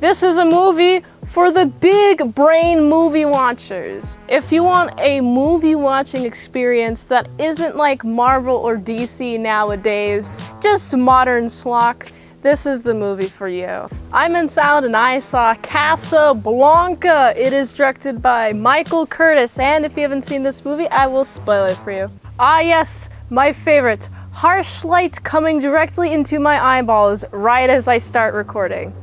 This is a movie for the big brain movie watchers. If you want a movie watching experience that isn't like Marvel or DC nowadays, just modern schlock, this is the movie for you. I'm in Salad and I saw Casablanca. It is directed by Michael Curtis, and if you haven't seen this movie, I will spoil it for you. Ah yes, my favorite, harsh light coming directly into my eyeballs right as I start recording.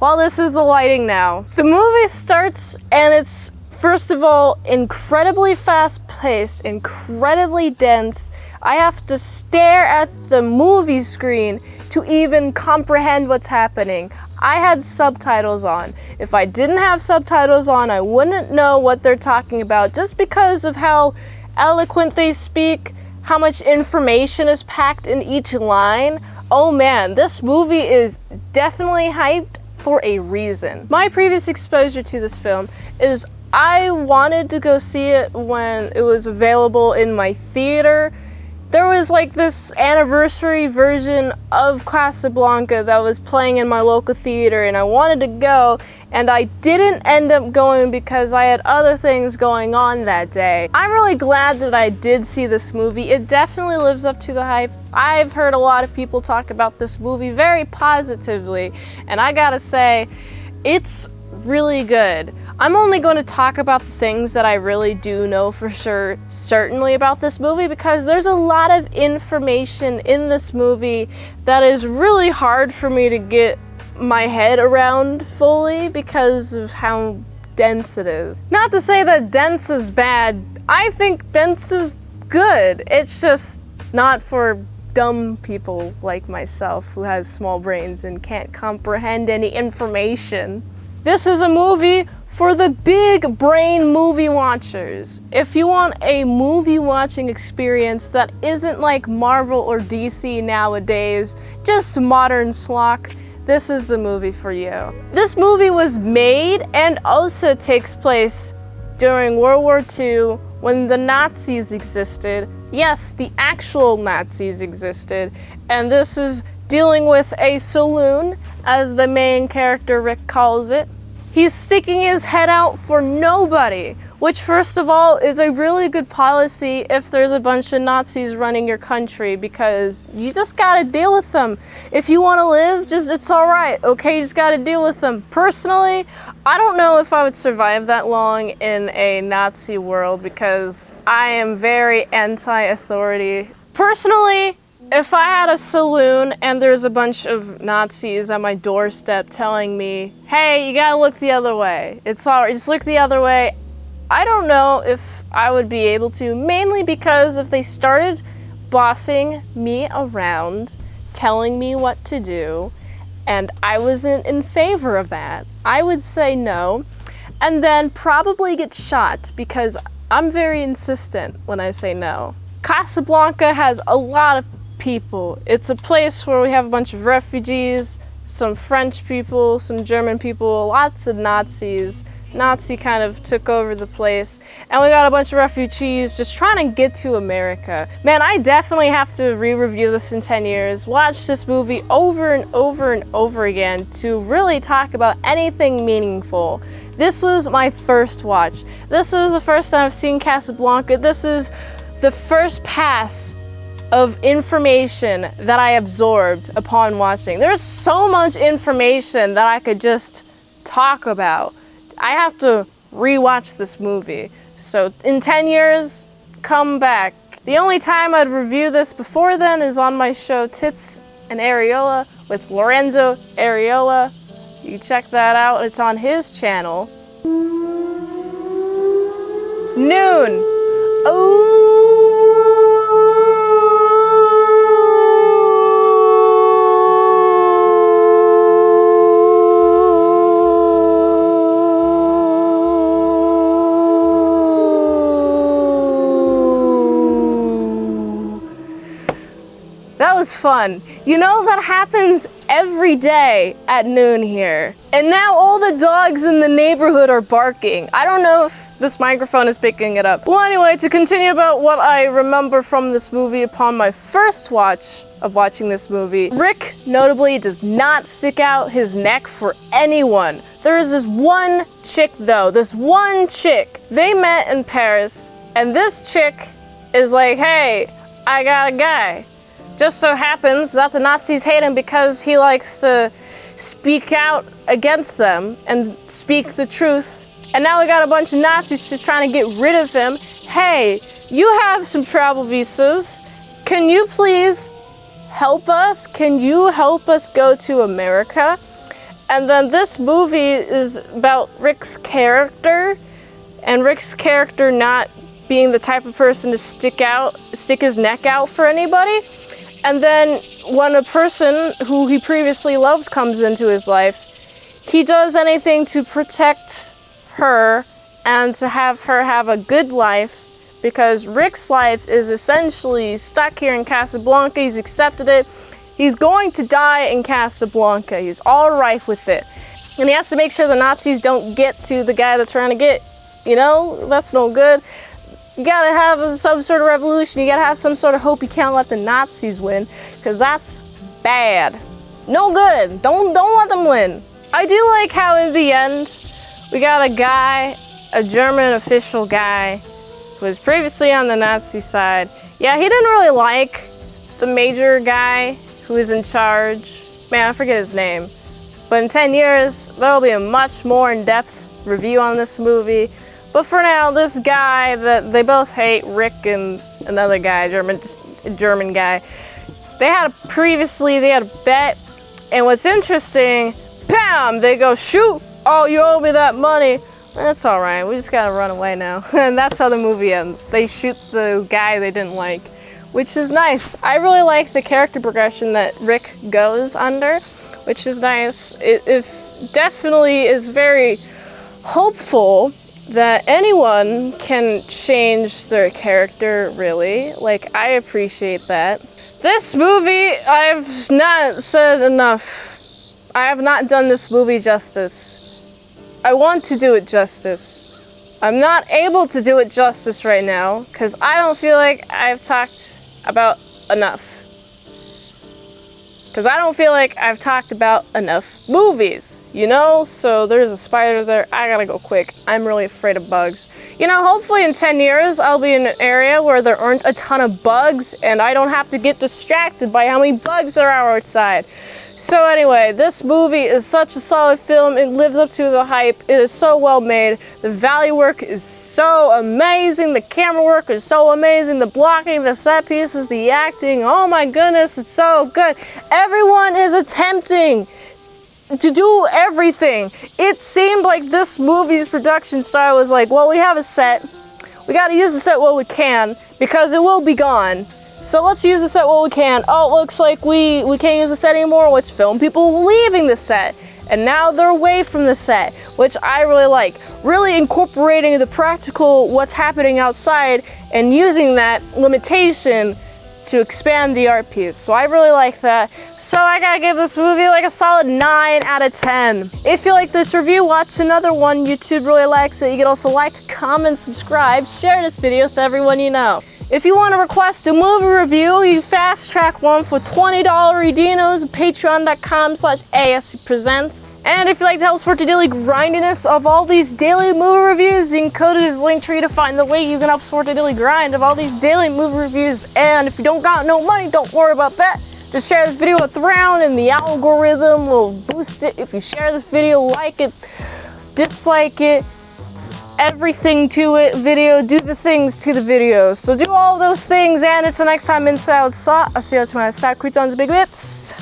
Well, this is the lighting now. The movie starts and it's, first of all, incredibly fast-paced, incredibly dense. I have to stare at the movie screen to even comprehend what's happening. I had subtitles on. If I didn't have subtitles on, I wouldn't know what they're talking about just because of how eloquent they speak, how much information is packed in each line. Oh man, this movie is definitely hyped for a reason. My previous exposure to this film is I wanted to go see it when it was available in my theater. There was like this anniversary version of Casablanca that was playing in my local theater and I wanted to go, and I didn't end up going because I had other things going on that day. I'm really glad that I did see this movie. It definitely lives up to the hype. I've heard a lot of people talk about this movie very positively, and I gotta say, it's really good. I'm only going to talk about the things that I really do know for sure, certainly about this movie, because there's a lot of information in this movie that is really hard for me to get my head around fully because of how dense it is. Not to say that dense is bad. I think dense is good. It's just not for dumb people like myself who has small brains and can't comprehend any information. This is a movie for the big brain movie watchers. If you want a movie watching experience that isn't like Marvel or DC nowadays, just modern schlock, this is the movie for you. This movie was made and also takes place during World War II when the Nazis existed. Yes, the actual Nazis existed, and this is dealing with a saloon, as the main character Rick calls it. He's sticking his head out for nobody, which first of all is a really good policy if there's a bunch of Nazis running your country, because you just gotta deal with them. If you wanna live, it's alright, okay? You just gotta deal with them. Personally, I don't know if I would survive that long in a Nazi world because I am very anti-authority. Personally, if I had a saloon and there's a bunch of Nazis at my doorstep telling me, hey, you gotta look the other way, it's alright, just look the other way, I don't know if I would be able to, mainly because if they started bossing me around, telling me what to do, and I wasn't in favor of that, I would say no, and then probably get shot because I'm very insistent when I say no. Casablanca has a lot of people. It's a place where we have a bunch of refugees, some French people, some German people, lots of Nazis. Nazi kind of took over the place, and we got a bunch of refugees just trying to get to America. Man, I definitely have to re-review this in 10 years, watch this movie over and over and over again to really talk about anything meaningful. This was my first watch. This was the first time I've seen Casablanca. This is the first pass of information that I absorbed upon watching. There's so much information that I could just talk about. I have to rewatch this movie. So in 10 years, come back. The only time I'd review this before then is on my show Tits and Areola with Lorenzo Areola. You can check that out. It's on his channel. It's noon. Oh. That was fun. You know, that happens every day at noon here. And now all the dogs in the neighborhood are barking. I don't know if This microphone is picking it up. Well, anyway, to continue about what I remember from this movie upon my first watch of watching this movie, Rick notably does not stick out his neck for anyone. There is this one chick though, this one chick. They met in Paris, and this chick is like, hey, I got a guy. Just so happens that the Nazis hate him because he likes to speak out against them and speak the truth. And now we got a bunch of Nazis just trying to get rid of him. Hey, you have some travel visas. Can you please help us? Can you help us go to America? And then this movie is about Rick's character, and Rick's character not being the type of person to stick his neck out for anybody. And then when a person who he previously loved comes into his life, he does anything to protect her and to have her have a good life, because Rick's life is essentially stuck here in Casablanca. He's accepted it. He's going to die in Casablanca. He's all right with it. And he has to make sure the Nazis don't get to the guy they're trying to get. You know, that's no good. You gotta have some sort of revolution. You gotta have some sort of hope. You can't let the Nazis win, because that's bad. No good. Don't let them win. I do like how in the end, we got a guy, a German official guy, who was previously on the Nazi side. Yeah, he didn't really like the major guy who is in charge. Man, I forget his name. But in 10 years, there'll be a much more in-depth review on this movie. But for now, this guy that they both hate, Rick and another guy, German guy, they had a bet. And what's interesting, bam, they go, shoot. Oh, you owe me that money. That's all right. We just gotta run away now. And that's how the movie ends. They shoot the guy they didn't like, which is nice. I really like the character progression that Rick goes under, which is nice. It definitely is very hopeful that anyone can change their character, really. Like, I appreciate that. This movie, I've not said enough. I have not done this movie justice. I want to do it justice. I'm not able to do it justice right now because I don't feel like I've talked about enough. Because I don't feel like I've talked about enough movies, you know? So there's a spider there. I gotta go quick. I'm really afraid of bugs. You know, hopefully in 10 years, I'll be in an area where there aren't a ton of bugs and I don't have to get distracted by how many bugs there are outside. So anyway, this movie is such a solid film. It lives up to the hype. It is so well made. The value work is so amazing. The camera work is so amazing. The blocking, the set pieces, the acting. Oh my goodness, it's so good. Everyone is attempting to do everything. It seemed like this movie's production style was like, well, we have a set. We got to use the set while we can because it will be gone. So let's use the set while we can. Oh, it looks like we can't use the set anymore. Let's film people leaving the set. And now they're away from the set, which I really like. Really incorporating the practical, what's happening outside, and using that limitation to expand the art piece. So I really like that. So I gotta give this movie like a solid 9 out of 10. If you like this review, watch another one. YouTube really likes it. You can also like, comment, subscribe, share this video with everyone you know. If you want to request a movie review, you fast track one for $20 Redinos, patreon.com/ASEPresents. And if you'd like to help support the daily grindiness of all these daily movie reviews, you can go to this link tree to find the way you can help support the daily grind of all these daily movie reviews. And if you don't got no money, don't worry about that. Just share this video around and the algorithm will boost it. If you share this video, like it, dislike it, everything to it video, do the things to the video. So do all those things, and until next time, I'll see you tomorrow. Big lips.